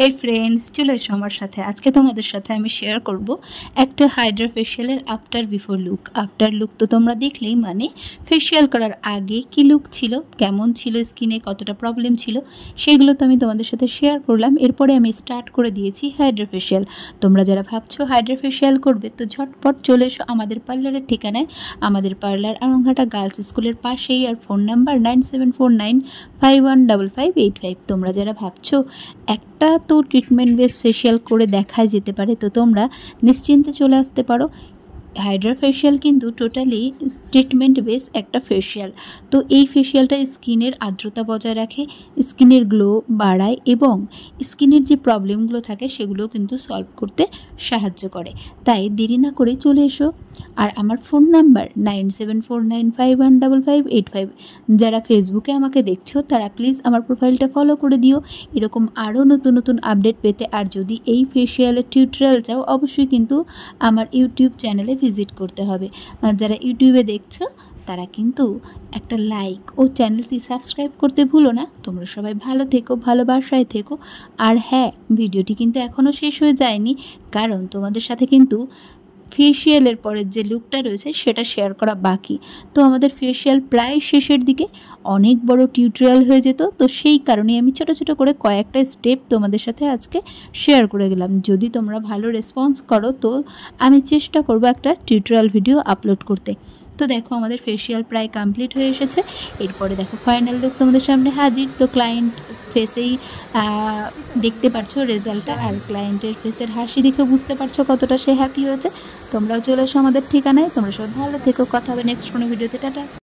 হে friends, চলে এসো আমার সাথে। আজকে তোমাদের সাথে আমি শেয়ার করব একটা হাইড্রা ফেশিয়ালের after before look. After look তো তোমরা দেখলেই, মানে ফেশিয়াল করার আগে কি লুক ছিল, কেমন ছিল স্কিনে, কতটা প্রবলেম ছিল, সেগুলো তো আমি তোমাদের সাথে শেয়ার করলাম। এরপরে আমি স্টার্ট করে দিয়েছি হাইড্রা ফেশিয়াল। তোমরা যারা ভাবছো হাইড্রা ফেশিয়াল করবে, তো ঝটপট চলে এসো আমাদের পার্লারের ঠিকানায়। আমাদের পার্লার আরংঘাটা গার্লস স্কুলের পাশেই, আর ফোন নাম্বার 9749515585। তোমরা যারা ভাবছো একটা তো ট্রিটমেন্ট বেস ফেশিয়াল করে দেখাই যেতে পারে, তো তোমরা নিশ্চিন্তে চলে আসতে পারো। হাইড্রা ফেশিয়াল কিন্তু টোটালি ট্রিটমেন্ট বেস একটা ফেশিয়াল। তো এই ফেশিয়ালটা স্কিনের আর্দ্রতা বজায় রাখে, স্কিনের গ্লো বাড়ায় এবং স্কিনের যে প্রবলেমগুলো থাকে সেগুলো কিন্তু সলভ করতে সাহায্য করে। তাই দেরি না করে চলে এসো। আর আমার ফোন নাম্বার 9749515585। যারা ফেসবুকে আমাকে দেখছো তারা প্লিজ আমার প্রোফাইলটা ফলো করে দিও এরকম আরও নতুন নতুন আপডেট পেতে। আর যদি এই ফেশিয়ালের টিউটোরিয়াল চাও, অবশ্যই কিন্তু আমার ইউটিউব চ্যানেলে ভিজিট করতে হবে। যারা ইউটিউবে দেখছো তারা কিন্তু একটা লাইক ও চ্যানেলটি সাবস্ক্রাইব করতে ভুলো না। তোমরা সবাই ভালো থেকো, ভালোবাসায় থেকো। আর হ্যাঁ, ভিডিওটি কিন্তু এখনও শেষ হয়ে যায়নি, কারণ তোমাদের সাথে কিন্তু ফেশিয়ালের পরের যে লুকটা রয়েছে সেটা শেয়ার করা বাকি। তো আমাদের ফেশিয়াল প্রায় শেষের দিকে, অনেক বড় টিউটোরিয়াল হয়ে যেত, তো সেই কারণে আমি ছোট ছোট করে কয়েকটা স্টেপ তোমাদের সাথে আজকে শেয়ার করে গেলাম। যদি তোমরা ভালো রেসপন্স করো তো আমি চেষ্টা করব একটা টিউটোরিয়াল ভিডিও আপলোড করতে। তো দেখো আমাদের ফেশিয়াল প্রায় কমপ্লিট হয়ে এসেছে। এরপরে দেখো ফাইনাল লুক তোমাদের সামনে হাজির। তো ক্লায়েন্ট ফেসেই দেখতে পারছো রেজাল্টটা, আর ক্লায়েন্টের ফেসের হাসি দেখে বুঝতে পারছো কতটা সে হ্যাপি হয়েছে। তোমরাও চলে এসো আমাদের ঠিকানায়। তোমরা সবাই ভালো থেকো, কথা হবে নেক্সট কোনো ভিডিওতে। টাটা।